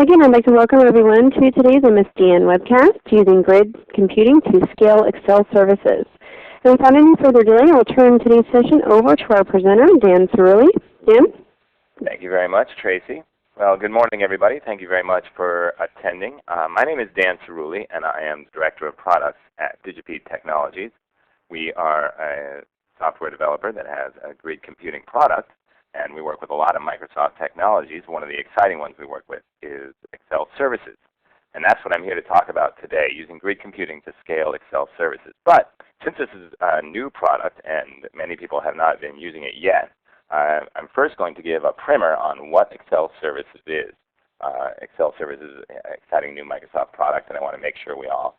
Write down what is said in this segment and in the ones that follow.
Again, I'd like to welcome everyone to today's MSDN webcast, using grid computing to scale Excel services. And without any further delay, I'll turn today's session over to our presenter, Dan Cerulli. Dan? Thank you very much, Tracy. Well, good morning, everybody. Thank you very much for attending. My name is Dan Cerulli, and I am the Director of Products at Digipede Technologies. We are a software developer that has a grid computing product, and we work with a lot of Microsoft technologies. One of the exciting ones we work with is Excel services. And that's what I'm here to talk about today, using grid computing to scale Excel services. But since this is a new product and many people have not been using it yet, I'm first going to give a primer on what Excel services is. Excel services is an exciting new Microsoft product, and I want to make sure we all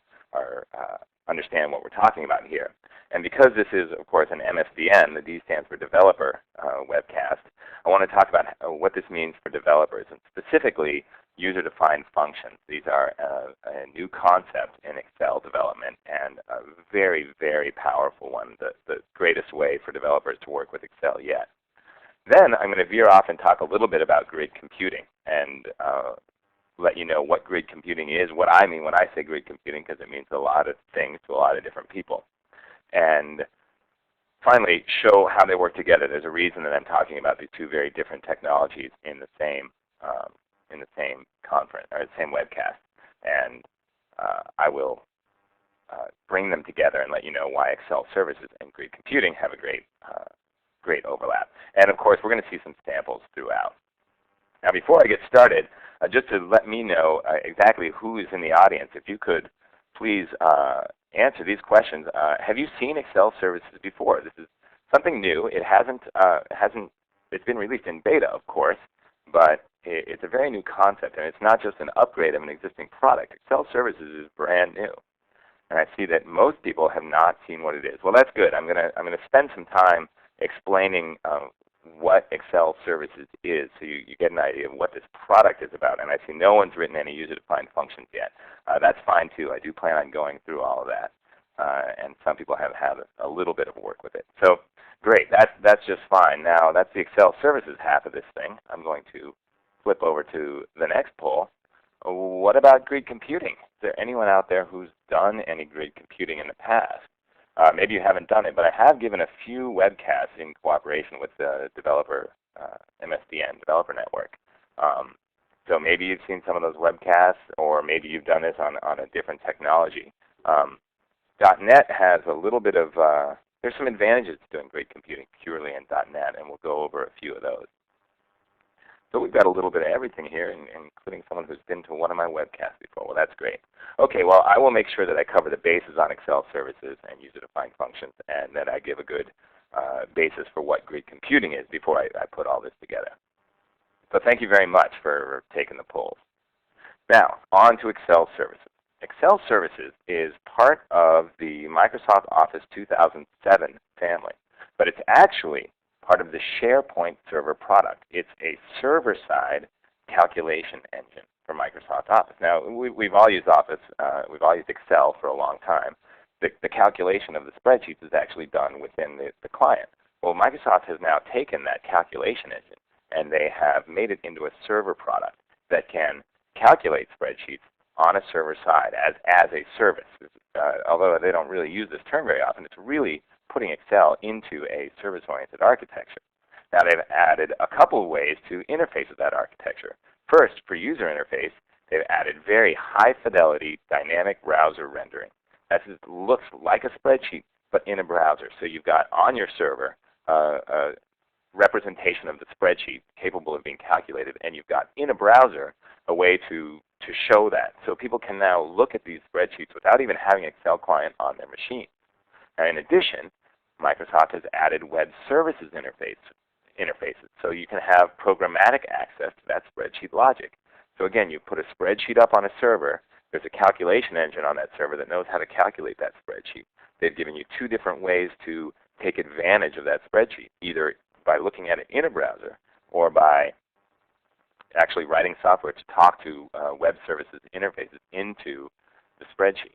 understand what we're talking about here. And because this is, of course, an MSDN, the D stands for Developer Webcast, I want to talk about what this means for developers, and specifically user-defined functions. These are a new concept in Excel development, and a very, very powerful one, the greatest way for developers to work with Excel yet. Then I'm going to veer off and talk a little bit about grid computing, and let you know what grid computing is, what I mean when I say grid computing, because it means a lot of things to a lot of different people. And finally, show how they work together. There's a reason that I'm talking about these two very different technologies in the same conference or the same webcast. And I will bring them together and let you know why Excel services and grid computing have a great overlap. And of course, we're going to see some samples throughout. Now, before I get started, just to let me know exactly who is in the audience, if you could please answer these questions. Have you seen Excel services before? This is something new. It's been released in beta, of course, but it's a very new concept, and it's not just an upgrade of an existing product. Excel services is brand new, and I see that most people have not seen what it is. Well, that's good. I'm gonna spend some time explaining what Excel services is, so you get an idea of what this product is about. And I see no one's written any user-defined functions yet. That's fine too. I do plan on going through all of that, and some people have had a little bit of work with it. So great, that's just fine. Now that's the Excel services half of this thing. I'm going to flip over to the next poll. What about grid computing? Is there anyone out there who's done any grid computing in the past? Maybe you haven't done it, but I have given a few webcasts in cooperation with the developer, MSDN, Developer Network. So maybe you've seen some of those webcasts, or maybe you've done this on a different technology. .NET has a little bit of, there's some advantages to doing grid computing purely in .NET, and we'll go over a few of those. So we've got a little bit of everything here, including someone who's been to one of my webcasts before. Well, that's great. Okay, well, I will make sure that I cover the bases on Excel services and user-defined functions, and that I give a good basis for what grid computing is before I put all this together. So thank you very much for taking the polls. Now, on to Excel services. Excel services is part of the Microsoft Office 2007 family, but it's actually part of the SharePoint server product. It's a server-side calculation engine for Microsoft Office. Now, we've all used Office, we've all used Excel for a long time. The calculation of the spreadsheets is actually done within the client. Well, Microsoft has now taken that calculation engine, and they have made it into a server product that can calculate spreadsheets on a server side as a service. Although they don't really use this term very often, it's really putting Excel into a service-oriented architecture. Now, they've added a couple of ways to interface with that architecture. First, for user interface, they've added very high-fidelity dynamic browser rendering. That looks like a spreadsheet, but in a browser. So you've got on your server a representation of the spreadsheet capable of being calculated, and you've got in a browser a way to show that. So people can now look at these spreadsheets without even having an Excel client on their machine. Now, in addition, Microsoft has added web services interfaces, so you can have programmatic access to that spreadsheet logic. So again, you put a spreadsheet up on a server. There's a calculation engine on that server that knows how to calculate that spreadsheet. They've given you two different ways to take advantage of that spreadsheet, either by looking at it in a browser or by actually writing software to talk to web services interfaces into the spreadsheet.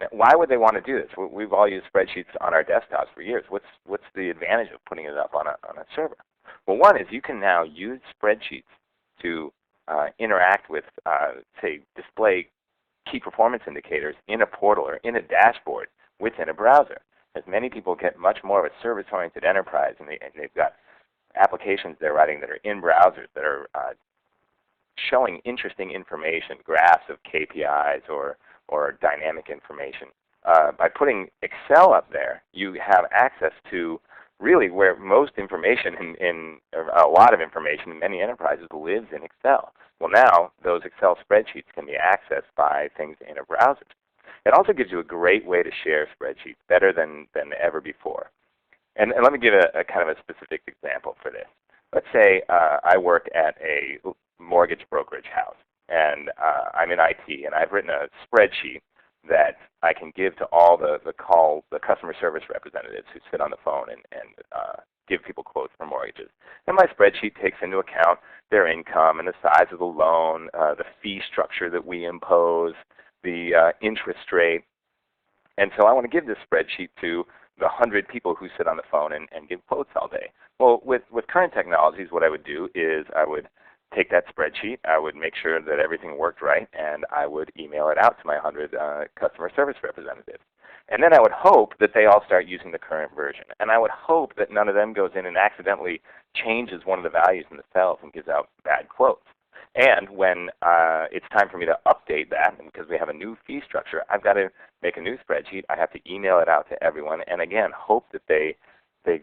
Now, why would they want to do this? We've all used spreadsheets on our desktops for years. What's the advantage of putting it up on a server? Well, one is you can now use spreadsheets to interact with, say, display key performance indicators in a portal or in a dashboard within a browser. As many people get much more of a service-oriented enterprise, and they've got applications they're writing that are in browsers that are showing interesting information, graphs of KPIs or dynamic information. By putting Excel up there, you have access to really where most information or a lot of information in many enterprises lives in Excel. Well, now those Excel spreadsheets can be accessed by things in a browser. It also gives you a great way to share spreadsheets, better than ever before. And let me give a kind of a specific example for this. Let's say I work at a mortgage brokerage house, and I'm in IT, and I've written a spreadsheet that I can give to all the customer service representatives who sit on the phone and give people quotes for mortgages. And my spreadsheet takes into account their income and the size of the loan, the fee structure that we impose, the interest rate. And so I want to give this spreadsheet to the 100 people who sit on the phone and give quotes all day. Well, with current technologies, what I would do is I would take that spreadsheet, I would make sure that everything worked right, and I would email it out to my 100 customer service representatives. And then I would hope that they all start using the current version. And I would hope that none of them goes in and accidentally changes one of the values in the cells and gives out bad quotes. And when it's time for me to update that, and because we have a new fee structure, I've got to make a new spreadsheet. I have to email it out to everyone, and again, hope that they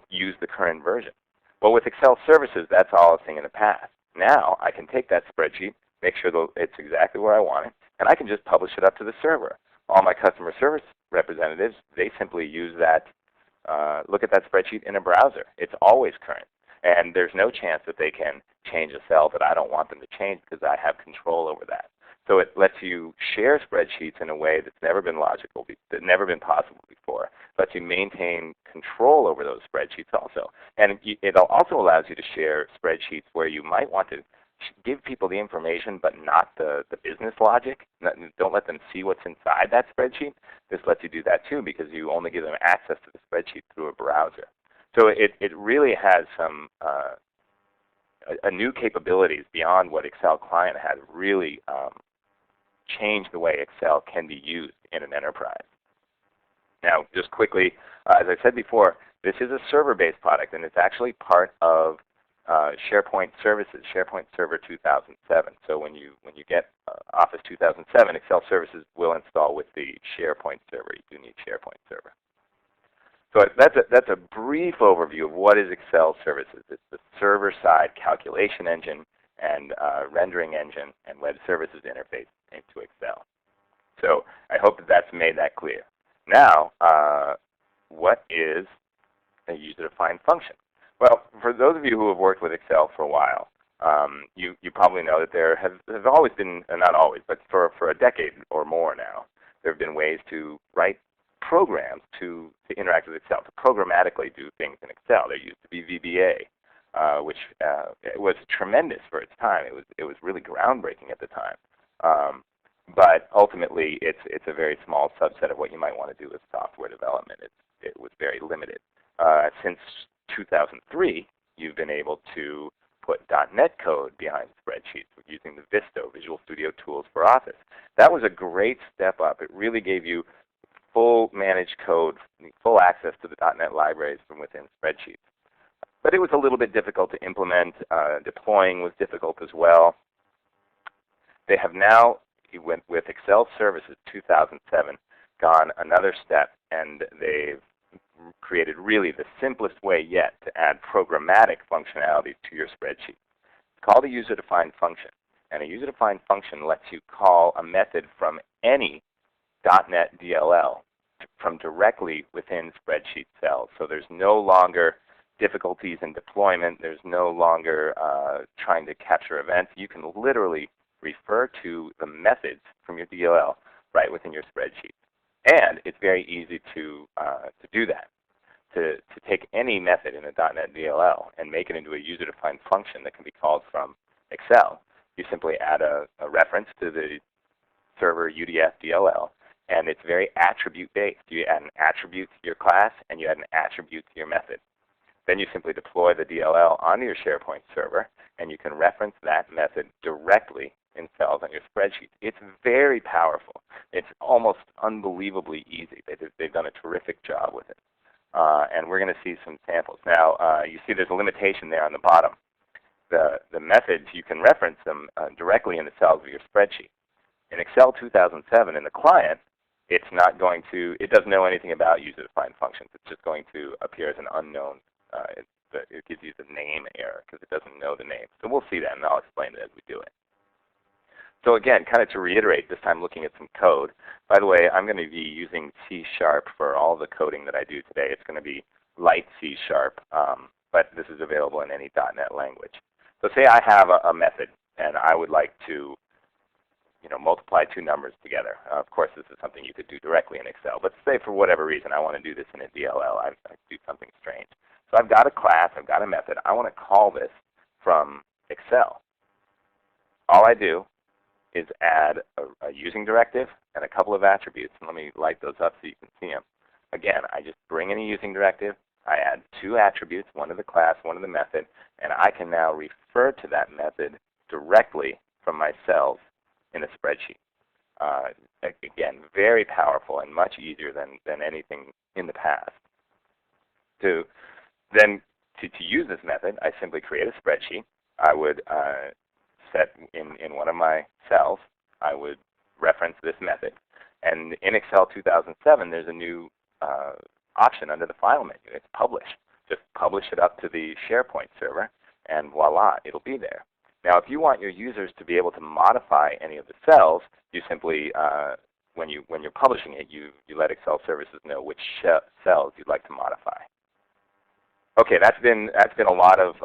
use the current version. Well, with Excel services, that's all a thing in the past. Now I can take that spreadsheet, make sure that it's exactly where I want it, and I can just publish it up to the server. All my customer service representatives, they simply use that, look at that spreadsheet in a browser. It's always current. And there's no chance that they can change a cell that I don't want them to change because I have control over that. So it lets you share spreadsheets in a way that's never been logical, that's never been possible before. It lets you maintain control over those spreadsheets also. And it also allows you to share spreadsheets where you might want to give people the information but not the business logic. Don't let them see what's inside that spreadsheet. This lets you do that too because you only give them access to the spreadsheet through a browser. So it really has some a new capabilities beyond what Excel Client had really changed the way Excel can be used in an enterprise. Now, just quickly, as I said before, this is a server-based product, and it's actually part of SharePoint Services, SharePoint Server 2007. So when you get Office 2007, Excel Services will install with the SharePoint Server. You do need SharePoint Server. So that's a brief overview of what is Excel Services. It's the server-side calculation engine and rendering engine and web services interface into Excel. So I hope that that's made that clear. Now, what is a user-defined function? Well, for those of you who have worked with Excel for a while, you probably know that there have always been, not always, but for a decade or more now, there have been ways to write programs to interact with Excel, to programmatically do things in Excel. There used to be VBA, which it was tremendous for its time. It was really groundbreaking at the time. But ultimately, it's a very small subset of what you might want to do with software development. It was very limited. Since 2003, you've been able to put .NET code behind spreadsheets using the Visual Studio Tools for Office. That was a great step up. It really gave you full managed code, full access to the .NET libraries from within spreadsheets. But it was a little bit difficult to implement. Deploying was difficult as well. They have now, with Excel Services 2007, gone another step, and they've created really the simplest way yet to add programmatic functionality to your spreadsheet. It's called a user-defined function. And a user-defined function lets you call a method from any .NET DLL from directly within spreadsheet cells. So there's no longer difficulties in deployment. There's no longer trying to capture events. You can literally refer to the methods from your DLL right within your spreadsheet. And it's very easy to do that, to take any method in a .NET DLL and make it into a user-defined function that can be called from Excel. You simply add a reference to the server UDF DLL, and it's very attribute-based. You add an attribute to your class, and you add an attribute to your method. Then you simply deploy the DLL onto your SharePoint server, and you can reference that method directly in cells on your spreadsheet. It's very powerful. It's almost unbelievably easy. They've done a terrific job with it. And we're going to see some samples. Now, you see there's a limitation there on the bottom. The methods, you can reference them directly in the cells of your spreadsheet. In Excel 2007, in the client, it doesn't know anything about user-defined functions. It's just going to appear as an unknown. It gives you the name error because it doesn't know the name. So we'll see that, and I'll explain it as we do it. So again, kind of to reiterate, this time looking at some code. By the way, I'm going to be using C# for all the coding that I do today. It's going to be light C#, but this is available in any .NET language. So say I have a method, and I would like to multiply two numbers together. Of course, this is something you could do directly in Excel. But say for whatever reason I want to do this in a DLL. I do something strange. So I've got a class. I've got a method. I want to call this from Excel. All I do is add a using directive and a couple of attributes. And let me light those up so you can see them. Again, I just bring in a using directive. I add two attributes, one to the class, one to the method, and I can now refer to that method directly from my cells in a spreadsheet. Again, very powerful and much easier than anything in the past. To use this method, I simply create a spreadsheet. I would set in one of my cells, I would reference this method. And in Excel 2007, there's a new option under the File menu. It's Publish. Just publish it up to the SharePoint server, and voila, it'll be there. Now, if you want your users to be able to modify any of the cells, you simply, when you're publishing it, you let Excel services know which cells you'd like to modify. Okay, that's been a lot of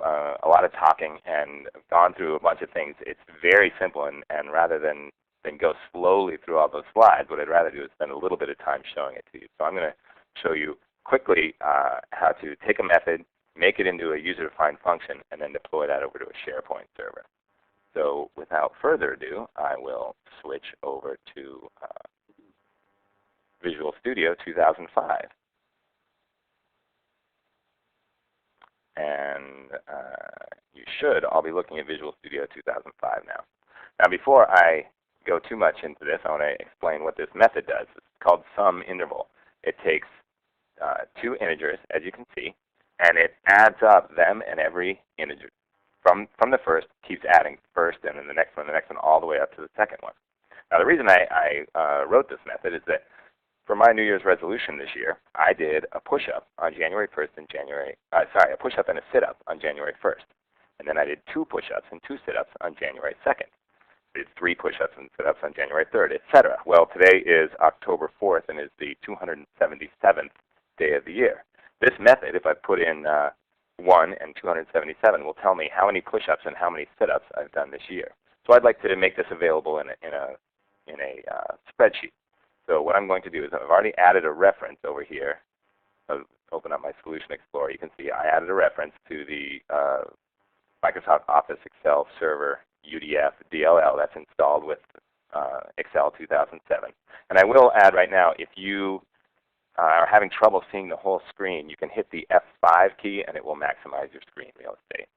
talking, and I've gone through a bunch of things. It's very simple, and rather than go slowly through all those slides, what I'd rather do is spend a little bit of time showing it to you. So I'm going to show you quickly how to take a method, make it into a user-defined function, and then deploy that over to a SharePoint server. So without further ado, I will switch over to Visual Studio 2005. And you should all be looking at Visual Studio 2005 now. Now before I go too much into this, I want to explain what this method does. It's called SUMInterval. It takes two integers, as you can see, and it adds up them and every integer. From the first, keeps adding first, and then the next one, all the way up to the second one. Now the reason I wrote this method is that for my New Year's resolution this year, I did a push-up on January 1st and a push-up and a sit-up on January 1st. And then I did two push-ups and two sit-ups on January 2nd. I did three push-ups and sit-ups on January 3rd, etc. Well, today is October 4th and is the 277th day of the year. This method, if I put in 1 and 277, will tell me how many push-ups and how many sit-ups I've done this year. So I'd like to make this available in a spreadsheet. So what I'm going to do is I've already added a reference over here. I'll open up my Solution Explorer. You can see I added a reference to the Microsoft Office Excel Server UDF DLL that's installed with Excel 2007. And I will add right now, if you are having trouble seeing the whole screen, you can hit the F5 key and it will maximize your screen real estate.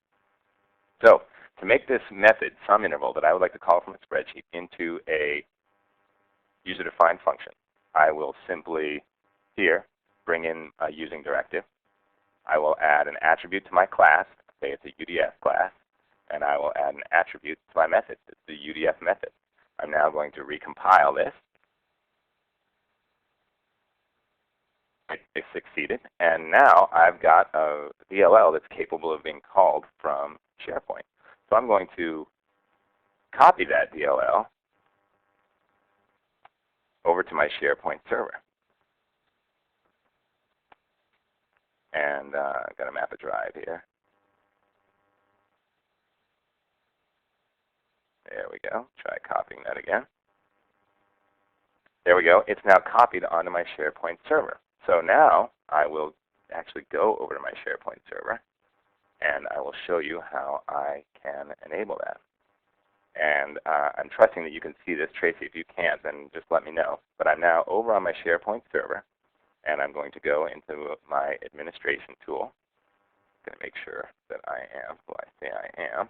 So to make this method, SUMInterval, that I would like to call from a spreadsheet into a user-defined function, I will simply here bring in a using directive. I will add an attribute to my class, say it's a UDF class, and I will add an attribute to my method. It's the UDF method. I'm now going to recompile this. It succeeded, and now I've got a DLL that's capable of being called from SharePoint. So I'm going to copy that DLL over to my SharePoint server. And I've got to map a drive here. There we go. Try copying that again. There we go. It's now copied onto my SharePoint server. So now I will actually go over to my SharePoint server, and I will show you how I can enable that. And I'm trusting that you can see this. Tracy, if you can't, then just let me know. But I'm now over on my SharePoint server, and I'm going to go into my administration tool. going to make sure that I am who I say I am.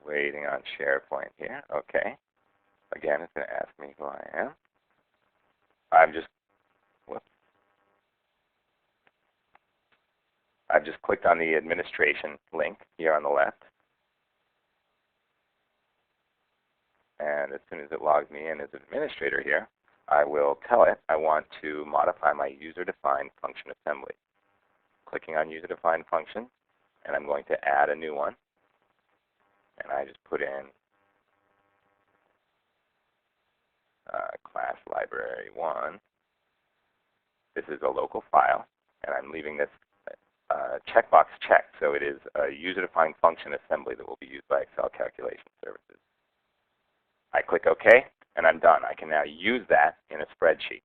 Waiting on SharePoint here. Okay. Again, it's going to ask me who I am. I've just clicked on the administration link here on the left. And as soon as it logs me in as administrator here, I will tell it I want to modify my user-defined function assembly. Clicking on user-defined function, and I'm going to add a new one. And I just put in class library 1. This is a local file, and I'm leaving this checkbox checked, so it is a user-defined function assembly that will be used by Excel calculation services. I click OK, and I'm done. I can now use that in a spreadsheet.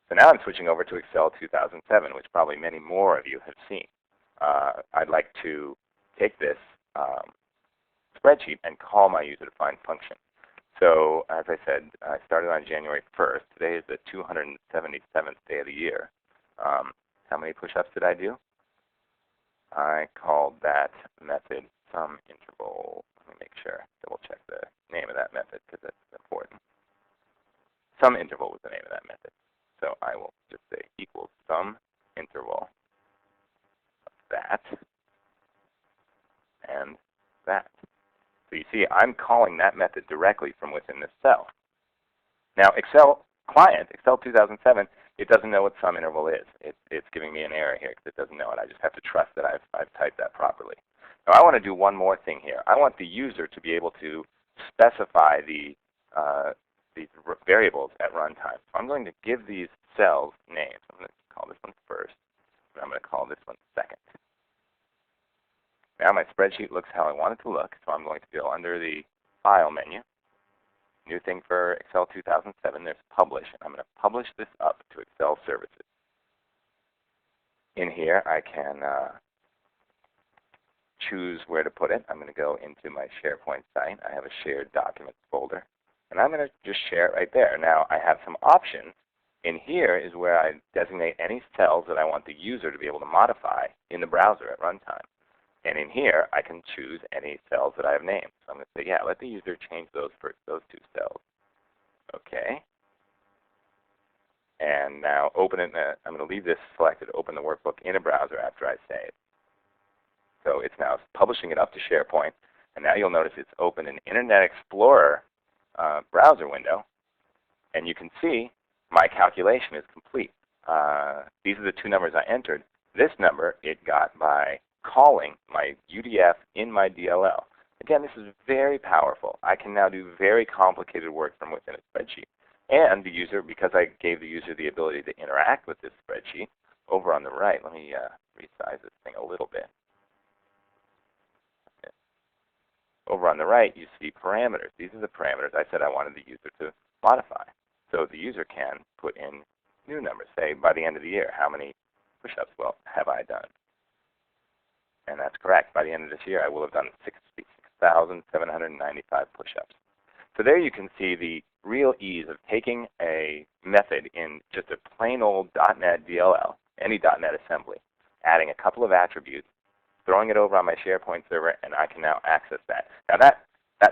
So now I'm switching over to Excel 2007, which probably many more of you have seen. I'd like to take this spreadsheet and call my user-defined function. So as I said, I started on January 1st. Today is the 277th day of the year. How many push-ups did I do? I called that method sum interval. Let me make sure, double check the name of that method because that's important. Sum interval was the name of that method. So I will just say equals sum interval of that and that. So you see, I'm calling that method directly from within this cell. Now, Excel client, Excel 2007, it doesn't know what sum interval is. It's giving me an error here because it doesn't know it. I just have to trust that I've typed that properly. Now, I want to do one more thing here. I want the user to be able to specify these variables at runtime. So I'm going to give these cells names. I'm going to call this one first, and I'm going to call this one second. Now my spreadsheet looks how I want it to look, so I'm going to go under the File menu. New thing for Excel 2007, there's Publish. And I'm going to publish this up to Excel Services. In here, I can choose where to put it. I'm going to go into my SharePoint site. I have a Shared Documents folder. And I'm going to just share it right there. Now, I have some options. In here is where I designate any cells that I want the user to be able to modify in the browser at runtime. And in here, I can choose any cells that I have named. So I'm going to say, yeah, let the user change those two cells. OK. And now open it. I'm going to leave this selected, open the workbook in a browser after I save. So it's now publishing it up to SharePoint. And now you'll notice it's open an Internet Explorer browser window. And you can see my calculation is complete. These are the two numbers I entered. This number it got by calling my UDF in my DLL. Again, this is very powerful. I can now do very complicated work from within a spreadsheet. And the user, because I gave the user the ability to interact with this spreadsheet, over on the right, let me resize this thing a little bit. Okay. Over on the right, you see parameters. These are the parameters I said I wanted the user to modify. So the user can put in new numbers. Say, by the end of the year, how many push-ups have I done? And that's correct. By the end of this year, I will have done 66,795 push-ups. So there you can see the real ease of taking a method in just a plain old .NET DLL, any .NET assembly, adding a couple of attributes, throwing it over on my SharePoint server, and I can now access that. Now that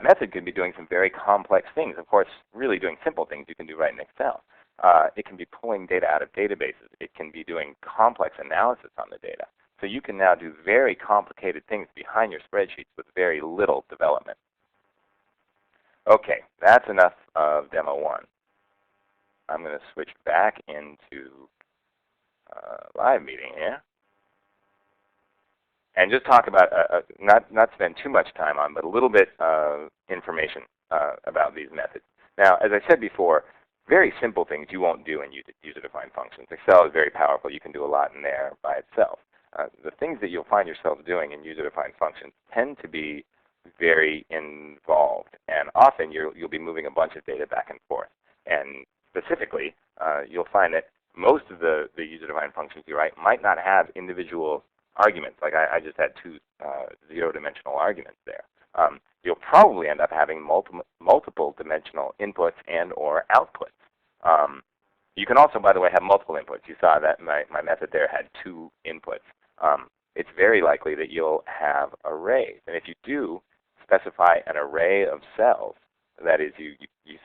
method could be doing some very complex things. Of course, really doing simple things you can do right in Excel. It can be pulling data out of databases. It can be doing complex analysis on the data. So you can now do very complicated things behind your spreadsheets with very little development. Okay, that's enough of Demo 1. I'm going to switch back into live meeting here. And just talk about, not spend too much time on, but a little bit of information about these methods. Now, as I said before, very simple things you won't do in user-defined functions. Excel is very powerful. You can do a lot in there by itself. The things that you'll find yourself doing in user-defined functions tend to be very involved. And often you'll be moving a bunch of data back and forth. And specifically, you'll find that most of the user-defined functions you write might not have individual arguments. Like I just had two zero-dimensional arguments there. you'll probably end up having multiple dimensional inputs and or outputs. You can also, by the way, have multiple inputs. You saw that my method there had 2 inputs. It's very likely that you'll have arrays. And if you do specify an array of cells, that is, you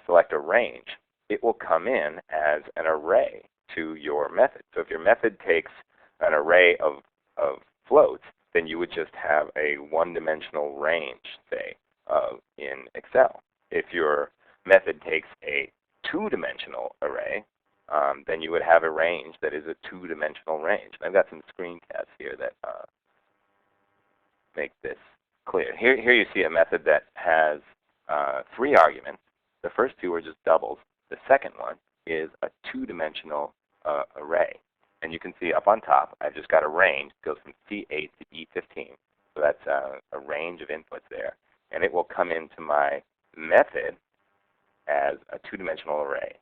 select a range, it will come in as an array to your method. So if your method takes an array of floats, then you would just have a one-dimensional range, say, in Excel. If your method takes a 2-dimensional array, then you would have a range that is a 2-dimensional range. And I've got some screencasts here that make this clear. Here you see a method that has 3 arguments. The first 2 are just doubles. The second one is a 2-dimensional array. And you can see up on top, I've just got a range. It goes from C8 to E15. So that's a range of inputs there. And it will come into my method as a 2-dimensional array.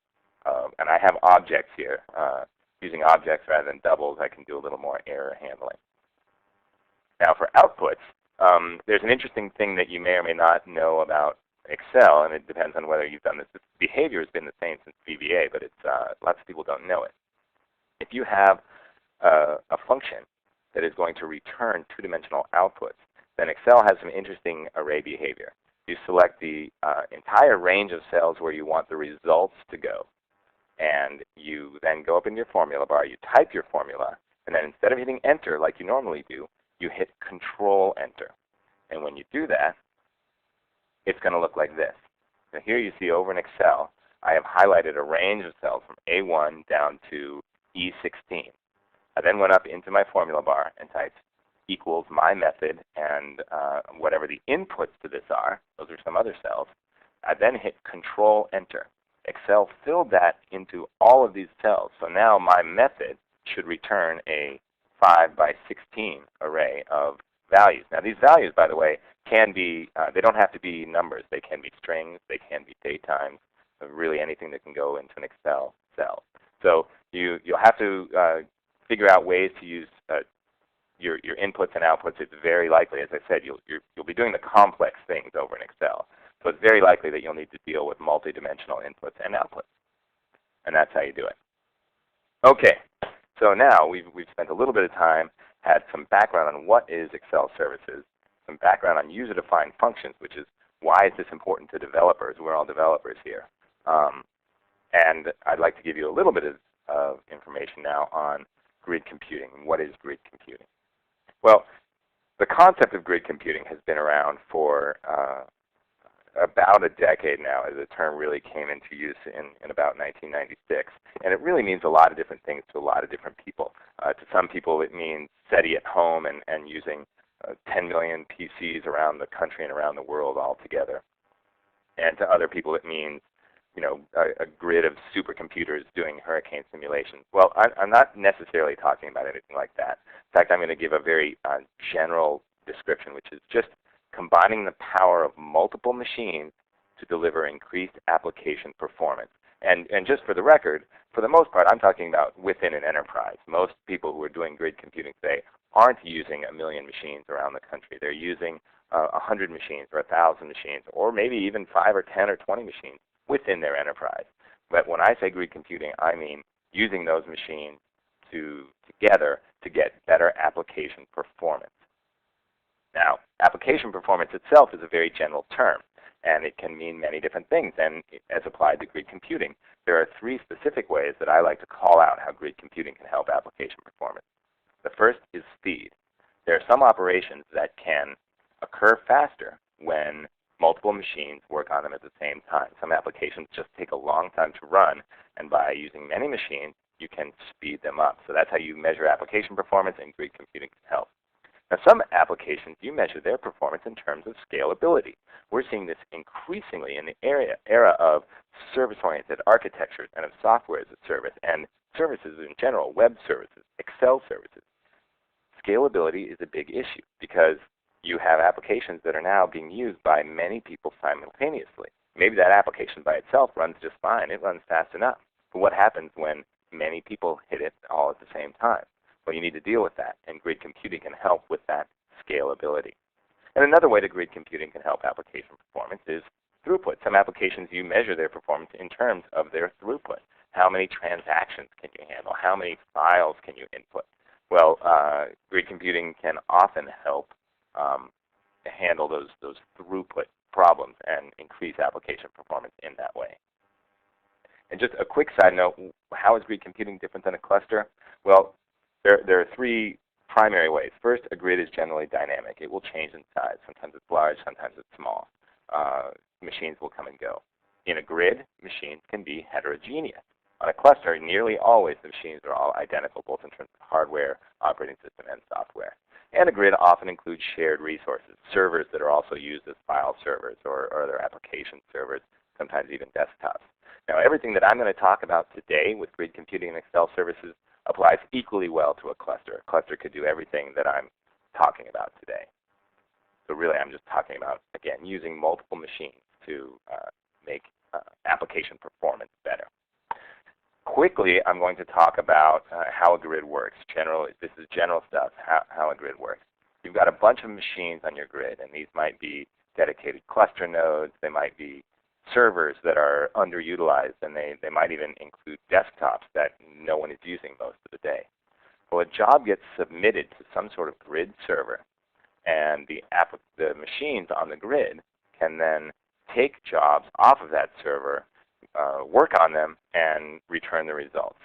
And I have objects here. Using objects rather than doubles, I can do a little more error handling. Now for outputs, there's an interesting thing that you may or may not know about Excel, and it depends on whether you've done this. This behavior has been the same since VBA, but lots of people don't know it. If you have a function that is going to return 2-dimensional outputs, then Excel has some interesting array behavior. You select the entire range of cells where you want the results to go, and you then go up in your formula bar, you type your formula, and then instead of hitting Enter like you normally do, you hit Control-Enter. And when you do that, it's going to look like this. Now here you see over in Excel, I have highlighted a range of cells from A1 down to E16. I then went up into my formula bar and typed equals my method and whatever the inputs to this are. Those are some other cells. I then hit Control-Enter. Excel filled that into all of these cells. So now my method should return a 5 by 16 array of values. Now these values, by the way, can be, they don't have to be numbers. They can be strings. They can be datetimes. Really anything that can go into an Excel cell. So you'll have to figure out ways to use your inputs and outputs. It's very likely, as I said, you'll be doing the complex things over in Excel. So it's very likely that you'll need to deal with multi-dimensional inputs and outputs. And that's how you do it. Okay, so now we've spent a little bit of time, had some background on what is Excel services, some background on user-defined functions, which is why is this important to developers. We're all developers here. And I'd like to give you a little bit of information now on grid computing. What is grid computing? Well, the concept of grid computing has been around for about a decade now, as the term really came into use in about 1996. And it really means a lot of different things to a lot of different people. To some people it means SETI at home and using 10 million PCs around the country and around the world all together. And to other people it means a grid of supercomputers doing hurricane simulations. Well, I'm not necessarily talking about anything like that. In fact, I'm going to give a very general description, which is just combining the power of multiple machines to deliver increased application performance. And just for the record, for the most part, I'm talking about within an enterprise. Most people who are doing grid computing today aren't using 1 million machines around the country. They're using 100 machines or 1,000 machines, or maybe even 5 or 10 or 20 machines within their enterprise. But when I say grid computing, I mean using those machines together to get better application performance. Now, application performance itself is a very general term, and it can mean many different things. And as applied to grid computing, there are 3 specific ways that I like to call out how grid computing can help application performance. The first is speed. There are some operations that can occur faster when multiple machines work on them at the same time. Some applications just take a long time to run, and by using many machines, you can speed them up. So that's how you measure application performance, and grid computing can help. Now, some applications, you measure their performance in terms of scalability. We're seeing this increasingly in the era of service-oriented architectures and of software as a service, and services in general, web services, Excel services. Scalability is a big issue because you have applications that are now being used by many people simultaneously. Maybe that application by itself runs just fine. It runs fast enough. But what happens when many people hit it all at the same time? Well, you need to deal with that, and grid computing can help with that scalability. And another way that grid computing can help application performance is throughput. Some applications, you measure their performance in terms of their throughput. How many transactions can you handle? How many files can you input? Well, grid computing can often help handle those throughput problems and increase application performance in that way. And just a quick side note, how is grid computing different than a cluster? Well, there are three primary ways. First, a grid is generally dynamic. It will change in size. Sometimes it's large, sometimes it's small. Machines will come and go. In a grid, machines can be heterogeneous. On a cluster, nearly always the machines are all identical, both in terms of hardware, operating system, and software. And a grid often includes shared resources, servers that are also used as file servers or other application servers, sometimes even desktops. Now, everything that I'm going to talk about today with grid computing and Excel services applies equally well to a cluster. A cluster could do everything that I'm talking about today. So really, I'm just talking about, again, using multiple machines to make application performance better. Quickly, I'm going to talk about how a grid works. This is general stuff, how a grid works. You've got a bunch of machines on your grid, and these might be dedicated cluster nodes. They might be servers that are underutilized, and they might even include desktops that no one is using most of the day. Well, a job gets submitted to some sort of grid server, and the machines on the grid can then take jobs off of that server, work on them, and return the results.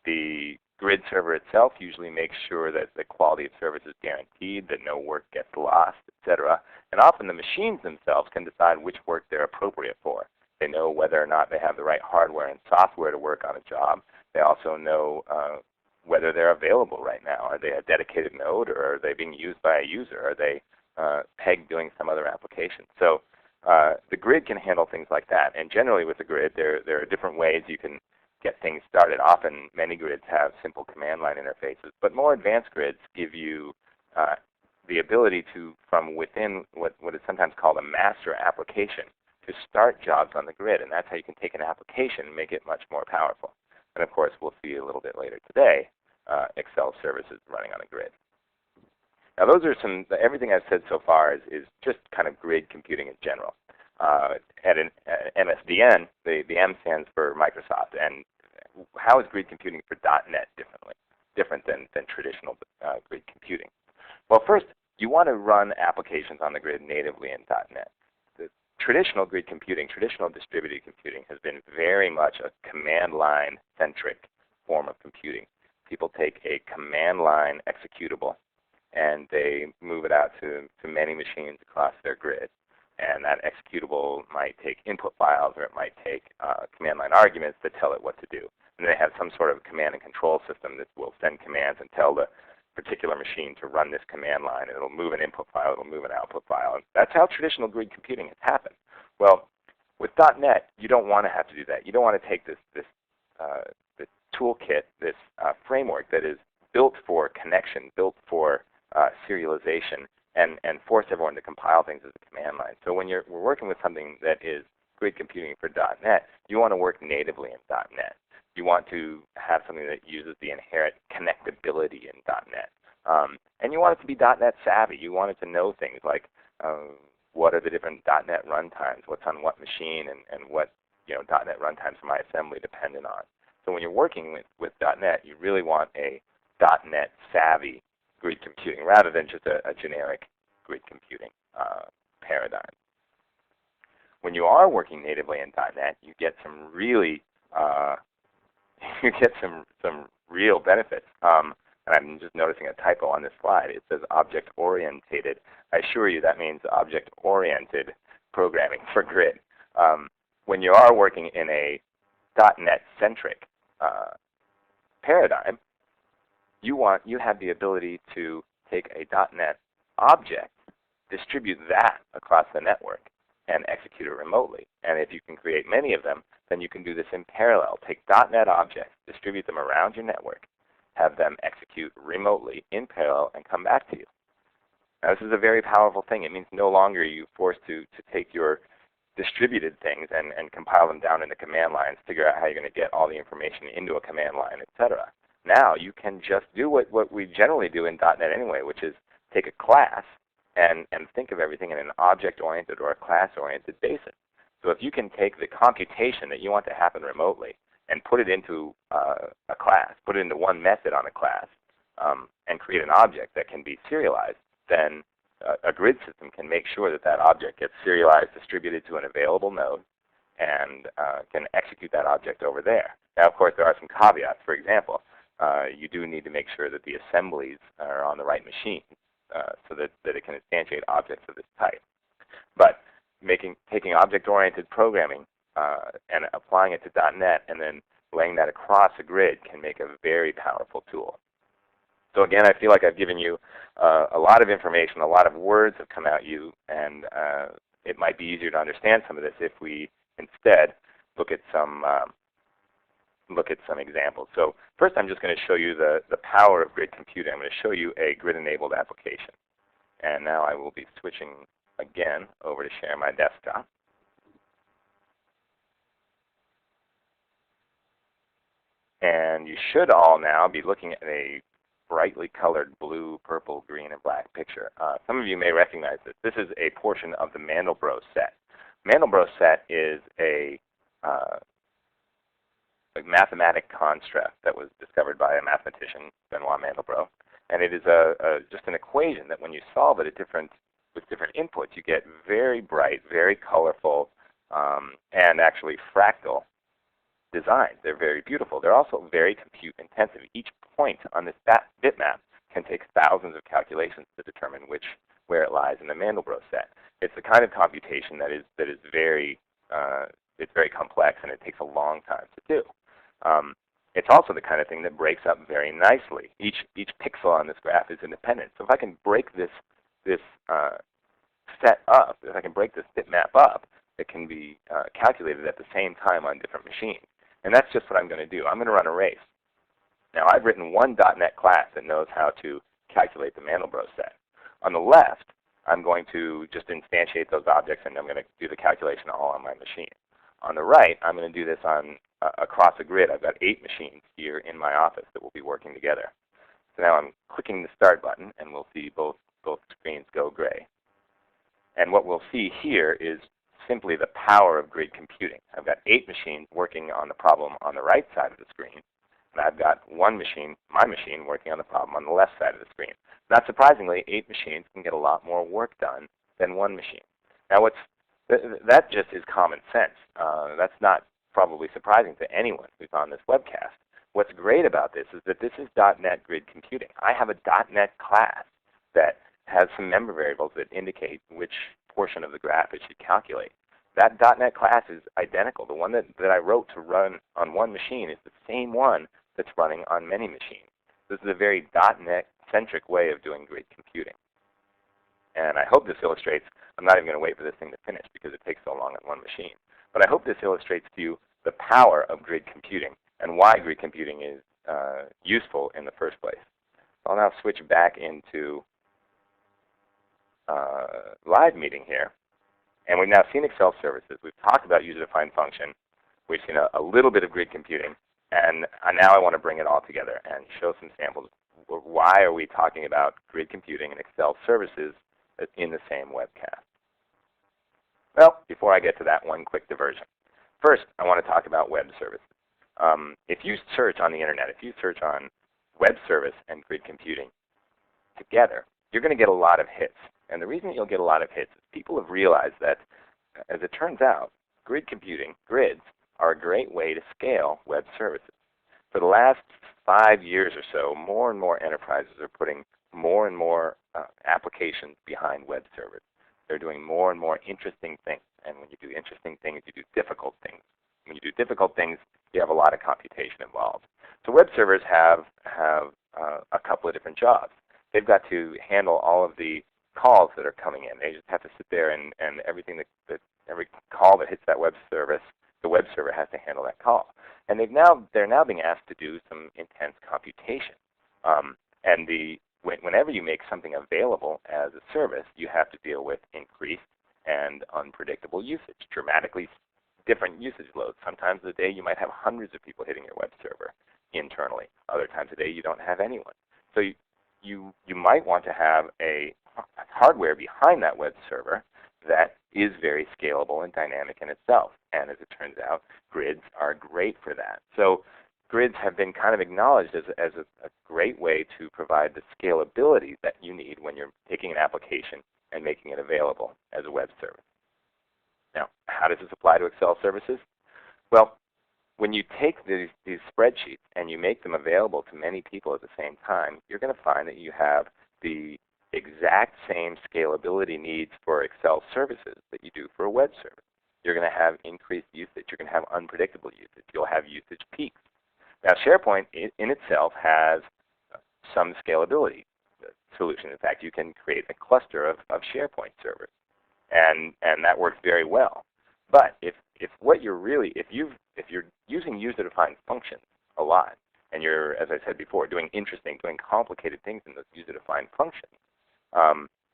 The grid server itself usually makes sure that the quality of service is guaranteed, that no work gets lost, etc. And often the machines themselves can decide which work they're appropriate for. They know whether or not they have the right hardware and software to work on a job. They also know whether they're available right now. Are they a dedicated node, or are they being used by a user? Are they pegged doing some other application? So the grid can handle things like that. And generally with the grid, there are different ways you can get things started. Often many grids have simple command line interfaces, but more advanced grids give you the ability to, from within what is sometimes called a master application, to start jobs on the grid. And that's how you can take an application and make it much more powerful. And of course, we'll see a little bit later today, Excel services running on a grid. Now those are everything I've said so far is just kind of grid computing in general. At MSDN, the M stands for Microsoft. And how is grid computing for .NET different than traditional grid computing? Well, first, you want to run applications on the grid natively in .NET. The traditional grid computing, traditional distributed computing, has been very much a command line centric form of computing. People take a command line executable and they move it out to many machines across their grid. And that executable might take input files, or it might take command line arguments that tell it what to do. And they have some sort of command and control system that will send commands and tell the particular machine to run this command line. And it'll move an input file, it'll move an output file. And that's how traditional grid computing has happened. Well, with .NET, you don't want to have to do that. You don't want to take this toolkit, this framework that is built for connection, built for serialization, and force everyone to compile things as a command line. So when we're working with something that is grid computing for .NET, you want to work natively in .NET. You want to have something that uses the inherent connectability in .NET. And you want it to be .NET savvy. You want it to know things like what are the different .NET runtimes, what's on what machine, and what .NET runtimes for my assembly dependent on. So when you're working with .NET, you really want a .NET savvy grid computing rather than just a generic grid computing paradigm. When you are working natively in .NET, you get some really some real benefits. And I'm just noticing a typo on this slide. It says object-oriented. I assure you that means object-oriented programming for grid. When you are working in a .NET-centric paradigm, you have the ability to take a .NET object, distribute that across the network, and execute it remotely. And if you can create many of them, then you can do this in parallel. Take .NET objects, distribute them around your network, have them execute remotely in parallel, and come back to you. Now this is a very powerful thing. It means no longer are you forced to take your distributed things and compile them down into command lines, figure out how you're going to get all the information into a command line, etc. Now you can just do what we generally do in .NET anyway, which is take a class and think of everything in an object-oriented or a class-oriented basis. So if you can take the computation that you want to happen remotely and put it into a class, put it into one method on a class, and create an object that can be serialized, then a grid system can make sure that that object gets serialized, distributed to an available node, and can execute that object over there. Now, of course, there are some caveats. For example, you do need to make sure that the assemblies are on the right machine so that it can instantiate objects of this type. But taking object-oriented programming and applying it to .NET and then laying that across a grid can make a very powerful tool. So again, I feel like I've given you a lot of information, a lot of words have come at you, and it might be easier to understand some of this if we instead look at some examples. So first I'm just going to show you the power of grid computing. I'm going to show you a grid-enabled application. And now I will be switching again over to share my desktop. And you should all now be looking at a brightly colored blue, purple, green, and black picture. Some of you may recognize this. This is a portion of the Mandelbrot set. Mandelbrot set is a mathematic construct that was discovered by a mathematician, Benoit Mandelbrot. And it is just an equation that when you solve it with different inputs, you get very bright, very colorful, and actually fractal designs. They're very beautiful. They're also very compute intensive. Each point on this bitmap can take thousands of calculations to determine where it lies in the Mandelbrot set. It's the kind of computation that is very it's very complex, and it takes a long time to do. It's also the kind of thing that breaks up very nicely. Each pixel on this graph is independent. So if I can break this set up, if I can break this bitmap up, it can be calculated at the same time on different machines. And that's just what I'm going to do. I'm going to run a race. Now I've written one .NET class that knows how to calculate the Mandelbrot set. On the left, I'm going to just instantiate those objects, and I'm going to do the calculation all on my machine. On the right, I'm going to do this across a grid. I've got 8 machines here in my office that will be working together. So now I'm clicking the Start button, and we'll see both screens go gray. And what we'll see here is simply the power of grid computing. I've got 8 machines working on the problem on the right side of the screen, and I've got one machine, my machine, working on the problem on the left side of the screen. Not surprisingly, 8 machines can get a lot more work done than one machine. Now that just is common sense. That's not probably surprising to anyone who's on this webcast. What's great about this is that this is .NET grid computing. I have a .NET class that has some member variables that indicate which portion of the graph it should calculate. That .NET class is identical. The one that I wrote to run on one machine is the same one that's running on many machines. This is a very .NET-centric way of doing grid computing. And I hope this illustrates, I'm not even going to wait for this thing to finish because it takes so long on one machine, but I hope this illustrates to you the power of grid computing and why grid computing is useful in the first place. I'll now switch back into live meeting here. And we've now seen Excel services. We've talked about user-defined function. We've seen a little bit of grid computing. And now I want to bring it all together and show some samples. Why are we talking about grid computing and Excel services in the same webcast? Well, before I get to that, one quick diversion. First, I want to talk about web services. If you search on the internet, if you search on web service and grid computing together, you're going to get a lot of hits. And the reason you'll get a lot of hits is people have realized that, as it turns out, grid computing, grids, are a great way to scale web services. For the last 5 years or so, more and more enterprises are putting more and more applications behind web servers. They're doing more and more interesting things. And when you do interesting things, you do difficult things. When you do difficult things, you have a lot of computation involved. So web servers have a couple of different jobs. They've got to handle all of the calls that are coming in. They just have to sit there and everything every call that hits that web service, the web server has to handle that call. And they're now being asked to do some intense computation. Whenever you make something available as a service, you have to deal with increased and unpredictable usage, dramatically different usage loads. Sometimes a day you might have hundreds of people hitting your web server internally. Other times a day you don't have anyone. So you might want to have a hardware behind that web server that is very scalable and dynamic in itself. And as it turns out, grids are great for that. So grids have been kind of acknowledged as a great way to provide the scalability that you need when you're taking an application and making it available as a web service. Now, how does this apply to Excel services? Well, when you take these spreadsheets and you make them available to many people at the same time, you're going to find that you have the exact same scalability needs for Excel services that you do for a web service. You're going to have increased usage. You're going to have unpredictable usage. You'll have usage peaks. Now, SharePoint in itself has some scalability solution. In fact, you can create a cluster of SharePoint servers, and that works very well. But if you're using user-defined functions a lot, and you're, as I said before, doing complicated things in those user-defined functions,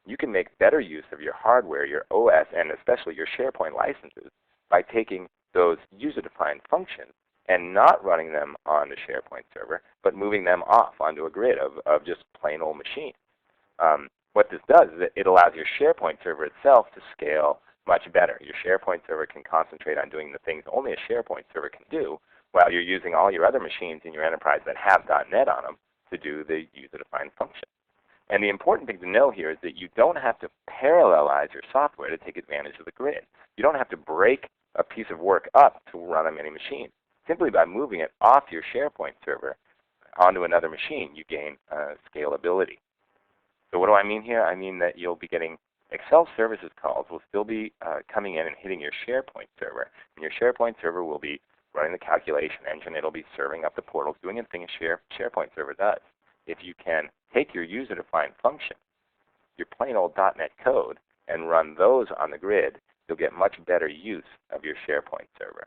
you can make better use of your hardware, your OS, and especially your SharePoint licenses by taking those user-defined functions and not running them on the SharePoint server, but moving them off onto a grid of just plain old machines. What this does is it allows your SharePoint server itself to scale much better. Your SharePoint server can concentrate on doing the things only a SharePoint server can do, while you're using all your other machines in your enterprise that have .NET on them to do the user-defined function. And the important thing to know here is that you don't have to parallelize your software to take advantage of the grid. You don't have to break a piece of work up to run on many machines. Simply by moving it off your SharePoint server onto another machine, you gain scalability. So what do I mean here? I mean that you'll be getting Excel services calls will still be coming in and hitting your SharePoint server. And your SharePoint server will be running the calculation engine. It'll be serving up the portals, doing the thing a SharePoint server does. If you can take your user-defined function, your plain old .NET code, and run those on the grid, you'll get much better use of your SharePoint server.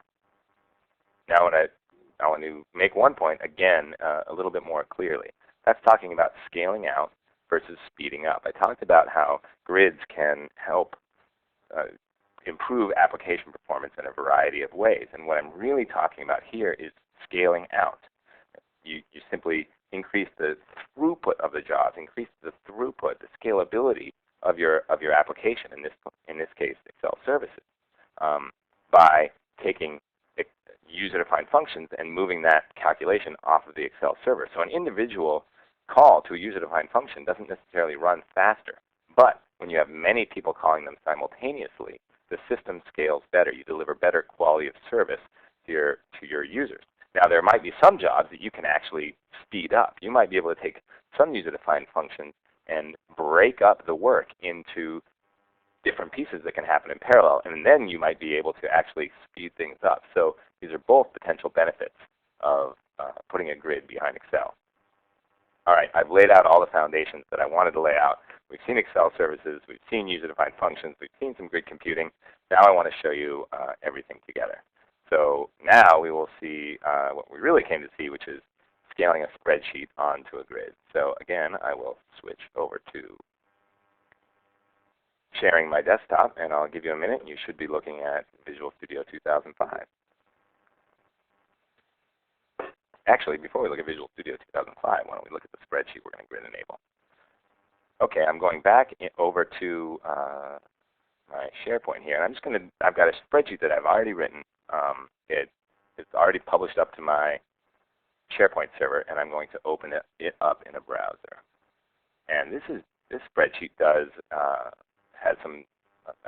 Now, I want to make one point, again, a little bit more clearly. That's talking about scaling out versus speeding up. I talked about how grids can help improve application performance in a variety of ways. And what I'm really talking about here is scaling out. You simply increase the throughput of the jobs, increase the throughput, the scalability of your application, in this case, Excel services, by taking user-defined functions and moving that calculation off of the Excel server. So an individual call to a user-defined function doesn't necessarily run faster. But when you have many people calling them simultaneously, the system scales better. You deliver better quality of service to your users. Now, there might be some jobs that you can actually speed up. You might be able to take some user-defined functions and break up the work into different pieces that can happen in parallel, and then you might be able to actually speed things up. So these are both potential benefits of putting a grid behind Excel. All right, I've laid out all the foundations that I wanted to lay out. We've seen Excel services, we've seen user-defined functions, we've seen some grid computing. Now I want to show you everything together. So now we will see what we really came to see, which is scaling a spreadsheet onto a grid. So again, I will switch over to sharing my desktop, and I'll give you a minute. You should be looking at Visual Studio 2005. Actually, before we look at Visual Studio 2005, why don't we look at the spreadsheet we're going to grid enable. Okay, I'm going back over to my SharePoint here, and I'm just going to, I've got a spreadsheet that I've already written. It's already published up to my SharePoint server, and I'm going to open it up in a browser. And this spreadsheet has a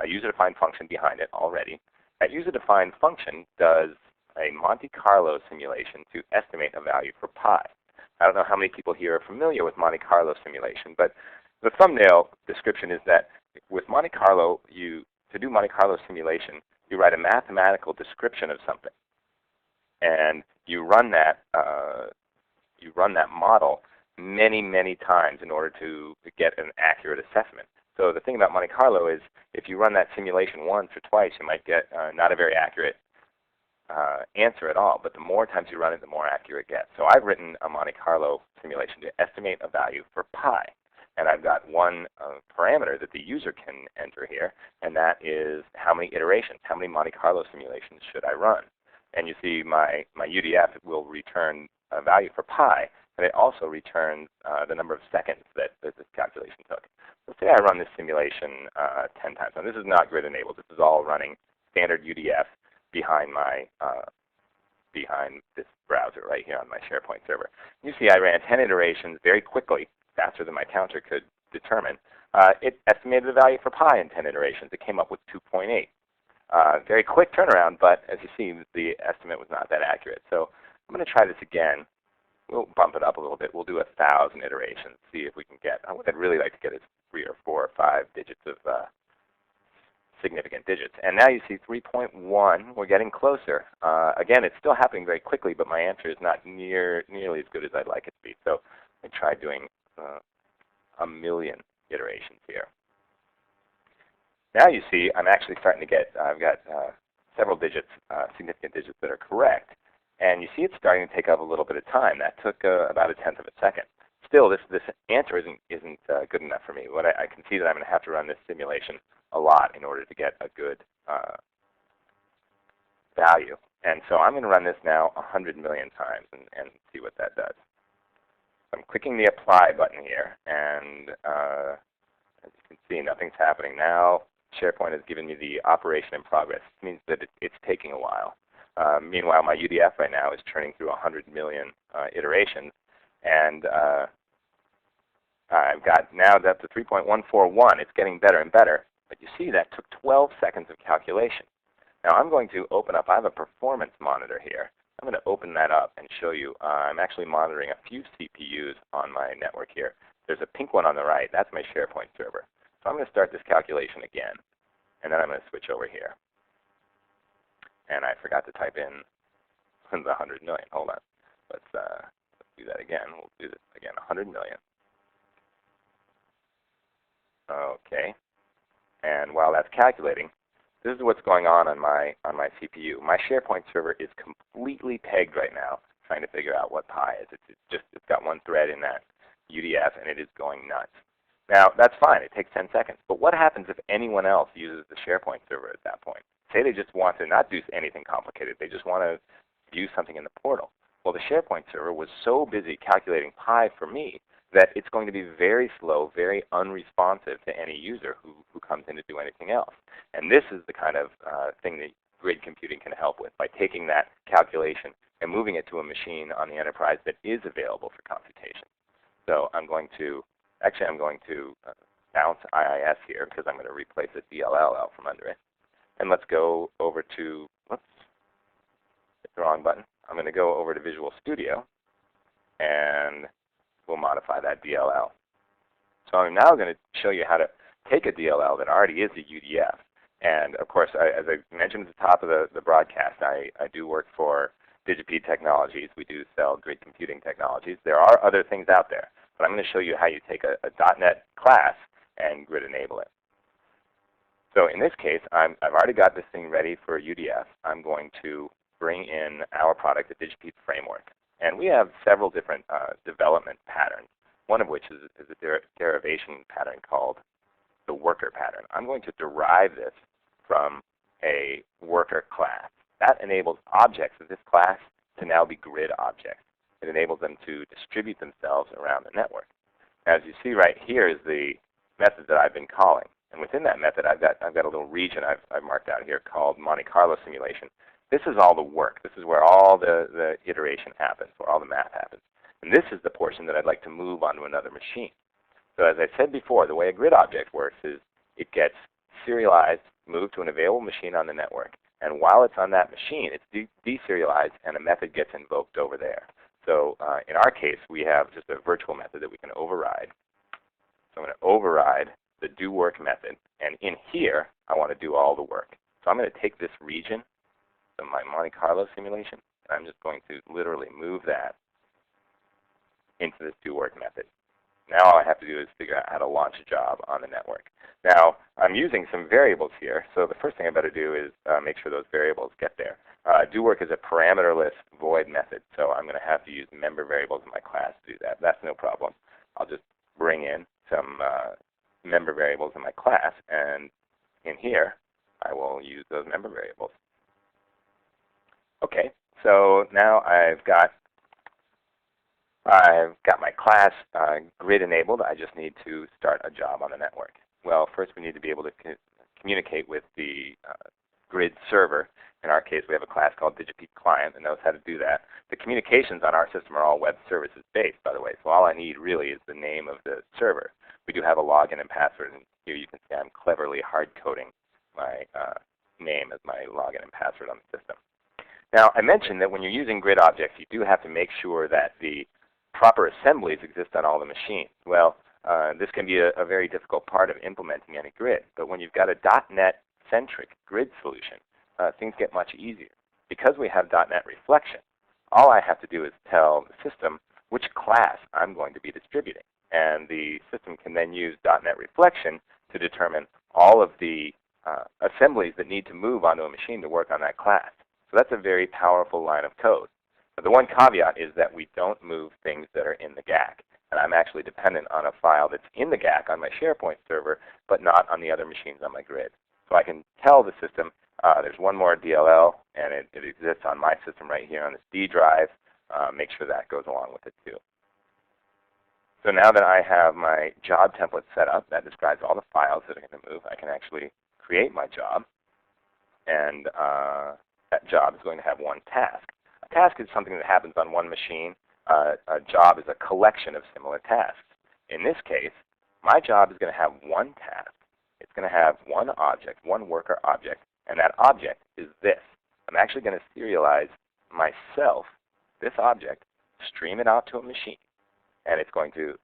user-defined function behind it already. That user-defined function does a Monte Carlo simulation to estimate a value for pi. I don't know how many people here are familiar with Monte Carlo simulation, but the thumbnail description is that with Monte Carlo, to do Monte Carlo simulation, you write a mathematical description of something, and you run that model many, many times in order to get an accurate assessment. So the thing about Monte Carlo is if you run that simulation once or twice, you might get not a very accurate answer at all. But the more times you run it, the more accurate it gets. So I've written a Monte Carlo simulation to estimate a value for pi. And I've got one parameter that the user can enter here, and that is how many iterations, how many Monte Carlo simulations should I run. And you see my UDF will return a value for pi and it also returns the number of seconds that this calculation took. Let's say I run this simulation 10 times. Now this is not grid enabled. This is all running standard UDF behind my behind this browser right here on my SharePoint server. You see I ran 10 iterations very quickly, faster than my counter could determine. It estimated the value for pi in 10 iterations. It came up with 2.8. Very quick turnaround, but as you see, the estimate was not that accurate. So I'm going to try this again. We'll bump it up a little bit. We'll do 1,000 iterations, see if we can get, what I'd really like to get is 3 or 4 or 5 digits of significant digits. And now you see 3.1. We're getting closer. Again, it's still happening very quickly, but my answer is not nearly as good as I'd like it to be. So I tried doing 1,000,000 iterations here. Now you see I'm actually starting to get, I've got several digits, significant digits that are correct. And you see it's starting to take up a little bit of time. That took about 1/10 of a second. Still, this answer isn't good enough for me. I can see that I'm going to have to run this simulation a lot in order to get a good value. And so I'm going to run this now 100 million times and see what that does. I'm clicking the apply button here, and as you can see, nothing's happening now. SharePoint has given me the operation in progress. It means that it's taking a while. Meanwhile, my UDF right now is churning through 100 million iterations, and I've got now up to 3.141. It's getting better and better, but you see that took 12 seconds of calculation. Now I'm going to open up, I have a performance monitor here. I'm going to open that up and show you. I'm actually monitoring a few CPUs on my network here. There's a pink one on the right. That's my SharePoint server. So I'm going to start this calculation again, and then I'm going to switch over here. And I forgot to type in the 100 million. Hold on. Let's do that again. We'll do this again, 100 million. Okay. And while that's calculating, this is what's going on my CPU. My SharePoint server is completely pegged right now, trying to figure out what pi is. It's got one thread in that UDF, and it is going nuts. Now that's fine. It takes 10 seconds. But what happens if anyone else uses the SharePoint server at that point? Say they just want to not do anything complicated. They just want to view something in the portal. Well, the SharePoint server was so busy calculating pi for me that it's going to be very slow, very unresponsive to any user who comes in to do anything else. And this is the kind of thing that grid computing can help with, by taking that calculation and moving it to a machine on the enterprise that is available for computation. So I'm going to bounce IIS here because I'm going to replace a DLL out from under it. And let's go over to, whoops, hit the wrong button. I'm going to go over to Visual Studio, and we'll modify that DLL. So I'm now going to show you how to take a DLL that already is a UDF. And of course, as I mentioned at the top of the broadcast, I do work for DigiPeed Technologies. We do sell grid computing technologies. There are other things out there, but I'm going to show you how you take a .NET class and grid enable it. So in this case, I've already got this thing ready for UDF. I'm going to bring in our product, the DigiPeed framework. And we have several different development patterns, one of which is a derivation pattern called the worker pattern. I'm going to derive this from a worker class. That enables objects of this class to now be grid objects. It enables them to distribute themselves around the network. As you see right here is the method that I've been calling. And within that method, I've got a little region I've marked out here called Monte Carlo simulation. This is all the work. This is where all the iteration happens, where all the math happens. And this is the portion that I'd like to move onto another machine. So as I said before, the way a grid object works is it gets serialized, moved to an available machine on the network. And while it's on that machine, it's deserialized, and a method gets invoked over there. So in our case, we have just a virtual method that we can override. So I'm going to override the do work method. And in here, I want to do all the work. So I'm going to take this region, so my Monte Carlo simulation, and I'm just going to literally move that into this do work method. Now all I have to do is figure out how to launch a job on the network. Now I'm using some variables here, so the first thing I better do is make sure those variables get there. Do work is a parameterless void method, so I'm going to have to use member variables in my class to do that. That's no problem. I'll just bring in some member variables in my class, and in here I will use those member variables. Okay, so now I've got I've got my class grid enabled. I just need to start a job on the network. Well, first we need to be able to communicate with the grid server. In our case, we have a class called DigipeEat Client that knows how to do that. The communications on our system are all web services based, by the way, so all I need really is the name of the server. We do have a login and password, and here you can see I'm cleverly hard-coding my name as my login and password on the system. Now, I mentioned that when you're using grid objects, you do have to make sure that the proper assemblies exist on all the machines. Well, this can be a very difficult part of implementing any grid, but when you've got a .NET-centric grid solution, things get much easier. Because we have .NET Reflection, all I have to do is tell the system which class I'm going to be distributing. And the system can then use .NET Reflection to determine all of the assemblies that need to move onto a machine to work on that class. So that's a very powerful line of code. But the one caveat is that we don't move things that are in the GAC. And I'm actually dependent on a file that's in the GAC on my SharePoint server, but not on the other machines on my grid. So I can tell the system there's one more DLL, and it exists on my system right here on this D drive. Make sure that goes along with it too. So now that I have my job template set up, that describes all the files that are going to move, I can actually create my job. And that job is going to have one task. A task is something that happens on one machine. A job is a collection of similar tasks. In this case, my job is going to have one task. It's going to have one object, one worker object, and that object is this. I'm actually going to serialize myself, this object, stream it out to a machine. And it's going to,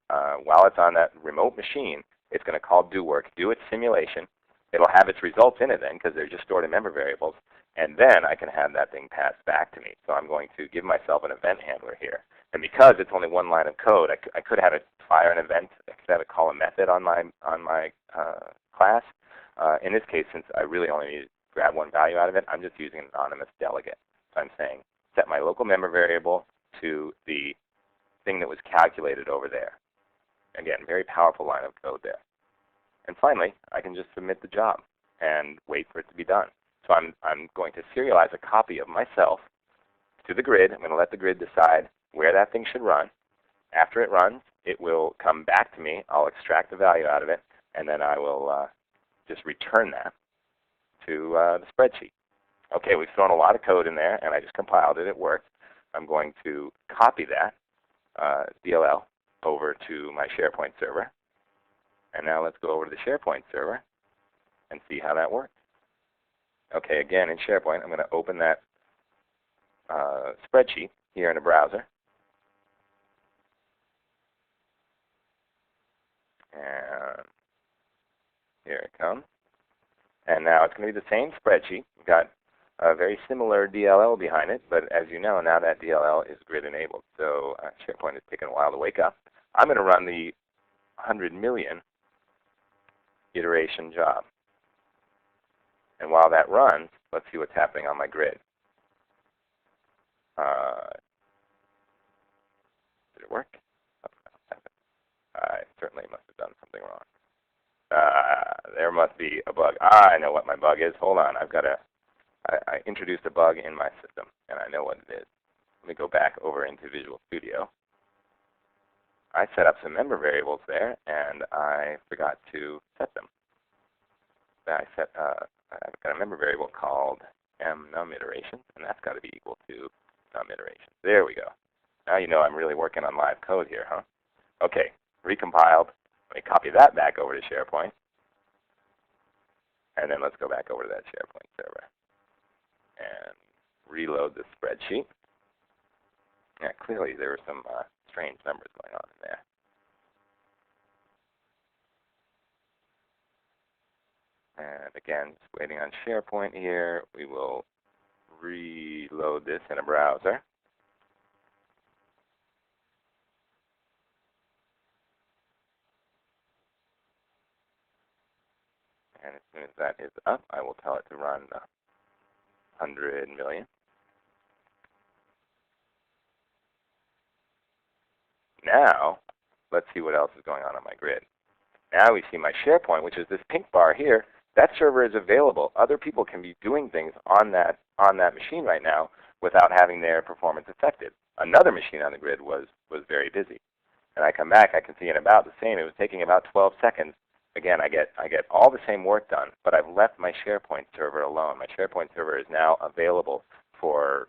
while it's on that remote machine, it's going to call doWork, do its simulation. It'll have its results in it then because they're just stored in member variables. And then I can have that thing passed back to me. So I'm going to give myself an event handler here. And because it's only one line of code, I could have it fire an event. I could have it call a method on my class. In this case, since I really only need to grab one value out of it, I'm just using an anonymous delegate. So I'm saying set my local member variable to the thing that was calculated over there. Again, very powerful line of code there. And finally, I can just submit the job and wait for it to be done. So I'm going to serialize a copy of myself to the grid. I'm going to let the grid decide where that thing should run. After it runs, it will come back to me. I'll extract the value out of it, and then I will just return that to the spreadsheet. Okay, we've thrown a lot of code in there, and I just compiled it. It worked. I'm going to copy that DLL over to my SharePoint server. And now let's go over to the SharePoint server and see how that works. Okay, again, in SharePoint, I'm going to open that spreadsheet here in the browser. And here it comes. And now it's going to be the same spreadsheet. We've got a very similar DLL behind it, but as you know, now that DLL is grid enabled. So SharePoint has taken a while to wake up. I'm going to run the 100 million iteration job. And while that runs, let's see what's happening on my grid. Did it work? I certainly must have done something wrong. There must be a bug. I know what my bug is. Hold on. I introduced a bug in my system, and I know what it is. Let me go back over into Visual Studio. I set up some member variables there, and I forgot to set them. I've got a member variable called mNumIterations, and that's got to be equal to numIterations. There we go. Now you know I'm really working on live code here, huh? Okay, recompiled. Let me copy that back over to SharePoint. And then let's go back over to that SharePoint server and reload the spreadsheet. Yeah, clearly there were some strange numbers going on in there. And again, just waiting on SharePoint here. We will reload this in a browser. And as soon as that is up, I will tell it to run 100 million. Now, let's see what else is going on my grid. Now we see my SharePoint, which is this pink bar here. That server is available. Other people can be doing things on that machine right now without having their performance affected. another machine on the grid was very busy. And I come back, I can see in about the same. It was taking about 12 seconds. Again, I get all the same work done, but I've left my SharePoint server alone. My SharePoint server is now available for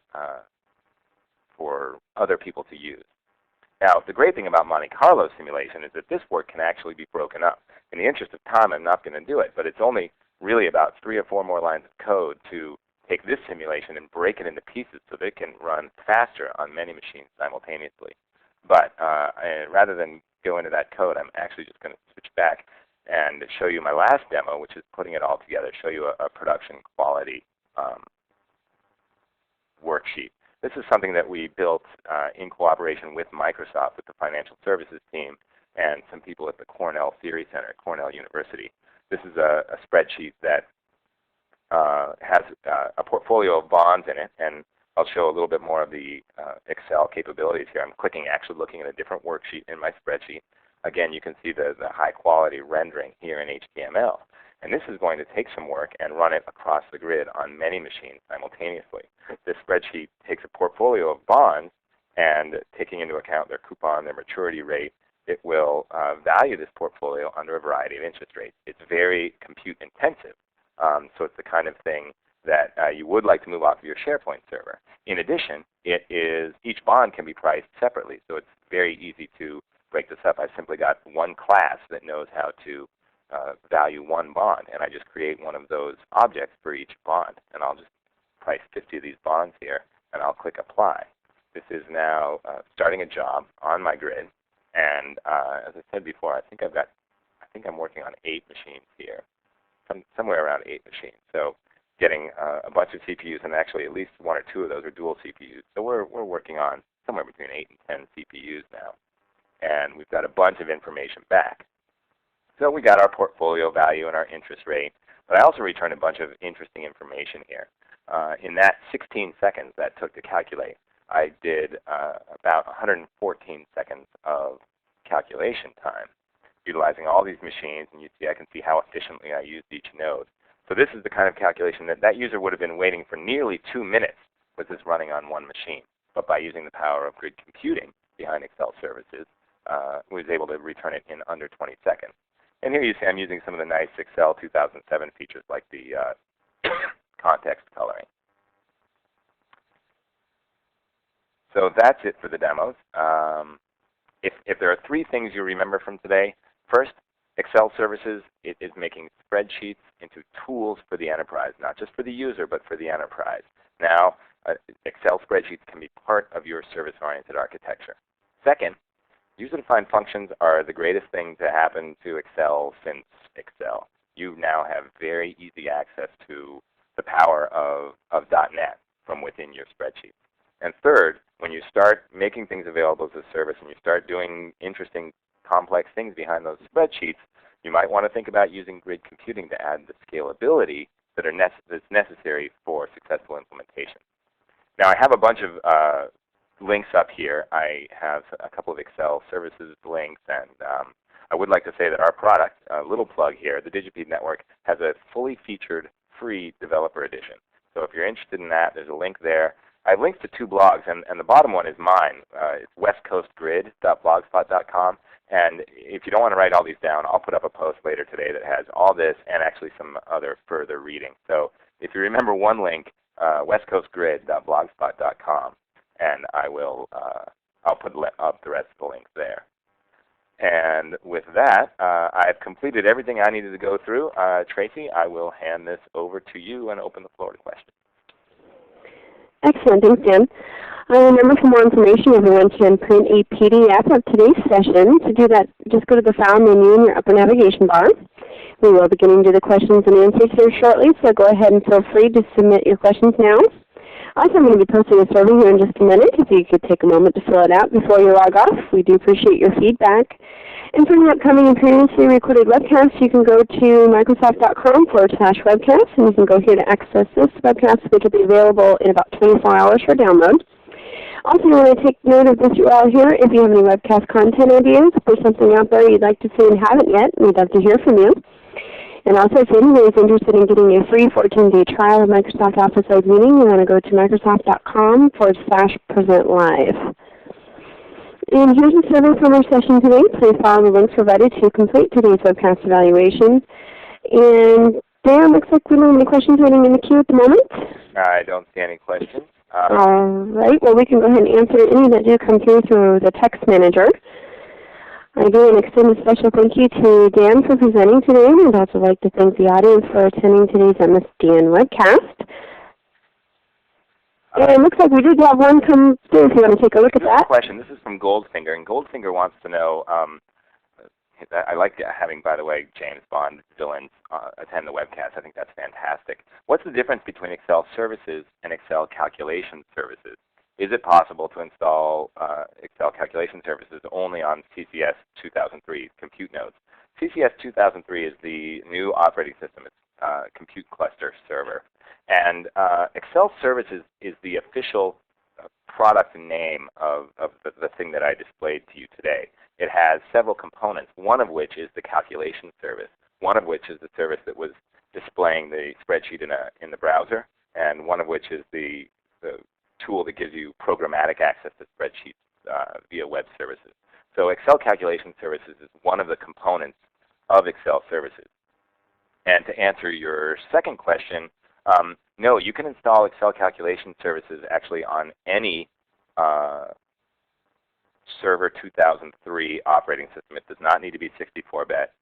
other people to use. Now, the great thing about Monte Carlo simulation is that this work can actually be broken up. In the interest of time, I'm not going to do it, but it's only really about 3 or 4 more lines of code to take this simulation and break it into pieces so that it can run faster on many machines simultaneously. But rather than go into that code, I'm actually just going to switch back and show you my last demo, which is putting it all together, show you a production quality worksheet. This is something that we built in cooperation with Microsoft, with the financial services team, and some people at the Cornell Theory Center at Cornell University. This is a spreadsheet that has a portfolio of bonds in it, and I'll show a little bit more of the Excel capabilities here. I'm actually looking at a different worksheet in my spreadsheet. Again, you can see the high quality rendering here in HTML. And this is going to take some work and run it across the grid on many machines simultaneously. This spreadsheet takes a portfolio of bonds, and taking into account their coupon, their maturity rate, it will value this portfolio under a variety of interest rates. It's very compute intensive, so it's the kind of thing that you would like to move off of your SharePoint server. In addition, each bond can be priced separately, so it's very easy to break this up. I've simply got one class that knows how to value one bond, and I just create one of those objects for each bond. And I'll just price 50 of these bonds here, and I'll click Apply. This is now starting a job on my grid, and as I said before, I think I'm working on 8 machines here, somewhere around 8 machines. So getting a bunch of CPUs, and actually at least 1 or 2 of those are dual CPUs. So we're working on somewhere between 8 and 10 CPUs now, and we've got a bunch of information back. So we got our portfolio value and our interest rate, but I also returned a bunch of interesting information here. In that 16 seconds that took to calculate, I did about 114 seconds of calculation time, utilizing all these machines, and you see I can see how efficiently I used each node. So this is the kind of calculation that user would have been waiting for nearly 2 minutes with this running on one machine. But by using the power of grid computing behind Excel services, was able to return it in under 20 seconds. And here you see I'm using some of the nice Excel 2007 features like the context coloring. So that's it for the demos. If there are 3 things you remember from today, first, Excel services is making spreadsheets into tools for the enterprise, not just for the user, but for the enterprise. Now, Excel spreadsheets can be part of your service-oriented architecture. Second, user-defined functions are the greatest thing to happen to Excel since Excel. You now have very easy access to the power of .NET from within your spreadsheets. And third, when you start making things available as a service and you start doing interesting, complex things behind those spreadsheets, you might want to think about using grid computing to add the scalability that's necessary for successful implementation. Now, I have a bunch of links up here. I have a couple of Excel services links, and I would like to say that our product, a little plug here, the Digipede Network, has a fully featured free developer edition. So if you're interested in that, there's a link there. I have links to 2 blogs, and the bottom one is mine. It's westcoastgrid.blogspot.com. And if you don't want to write all these down, I'll put up a post later today that has all this and actually some other further reading. So if you remember one link, westcoastgrid.blogspot.com, and I'll put up the rest of the links there. And with that, I've completed everything I needed to go through. Tracy, I will hand this over to you and open the floor to questions. Excellent. Thanks, Dan. Remember, for more information, everyone can print a PDF of today's session. To do that, just go to the File menu in your upper navigation bar. We will be getting to the questions and answers here shortly, so go ahead and feel free to submit your questions now. Also, I'm going to be posting a survey here in just a minute. If you could take a moment to fill it out before you log off, we do appreciate your feedback. And for the upcoming and previously recorded webcasts, you can go to microsoft.com/webcast, and you can go here to access this webcast, which will be available in about 24 hours for download. Also, you want to take note of this URL here. If you have any webcast content ideas, if there's something out there you'd like to see and haven't yet, we'd love to hear from you. And also, if anyone is interested in getting a free 14-day trial of Microsoft Office Live Meeting, you want to go to Microsoft.com/presentlive. And here's a survey from our session today. Please follow the links provided to complete today's webcast evaluation. And Dan, looks like we don't have any questions waiting in the queue at the moment. I don't see any questions. All right. Well, we can go ahead and answer any that do come through the text manager. I do want to extend a special thank you to Dan for presenting today, and I'd also like to thank the audience for attending today's MSDN webcast. And it looks like we did have one come through if you want to take a look at that. Question. This is from Goldfinger, and Goldfinger wants to know, I like having, by the way, James Bond villains attend the webcast. I think that's fantastic. What's the difference between Excel services and Excel calculation services? Is it possible to install Excel calculation services only on CCS 2003 compute nodes? CCS 2003 is the new operating system. It's compute cluster server. And Excel services is the official product name of the thing that I displayed to you today. It has several components, one of which is the calculation service, one of which is the service that was displaying the spreadsheet in the browser, and one of which is the tool that gives you programmatic access to spreadsheets via web services. So Excel calculation services is one of the components of Excel services. And to answer your second question, no, you can install Excel calculation services actually on any Server 2003 operating system. It does not need to be 64-bit.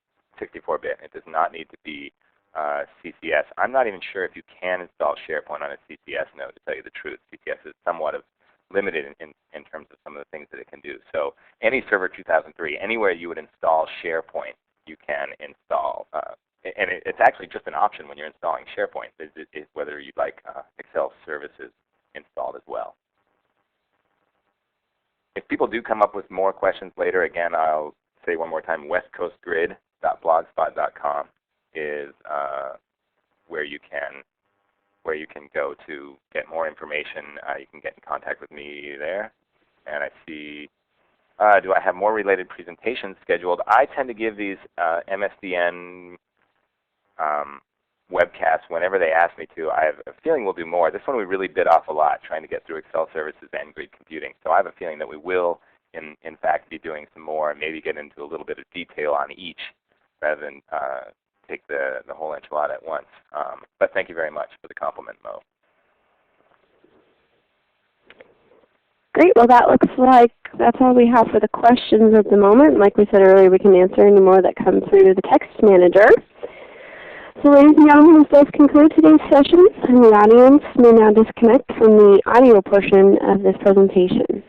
It does not need to be CCS. I'm not even sure if you can install SharePoint on a CCS node, to tell you the truth. CCS is somewhat limited in terms of some of the things that it can do. So any Server 2003, anywhere you would install SharePoint, you can install. And it's actually just an option when you're installing SharePoint, is whether you'd like Excel services installed as well. If people do come up with more questions later, again, I'll say one more time, westcoastgrid.blogspot.com is where you can go to get more information. You can get in contact with me there. And I see, do I have more related presentations scheduled? I tend to give these MSDN webcasts whenever they ask me to. I have a feeling we'll do more. This one we really bit off a lot, trying to get through Excel services and grid computing. So I have a feeling that we will, in fact, be doing some more and maybe get into a little bit of detail on each rather than take the whole enchilada at once. But thank you very much for the compliment, Mo. Great. Well, that looks like that's all we have for the questions at the moment. Like we said earlier, we can answer any more that come through the text manager. So ladies and gentlemen, this does conclude today's session, and the audience may now disconnect from the audio portion of this presentation.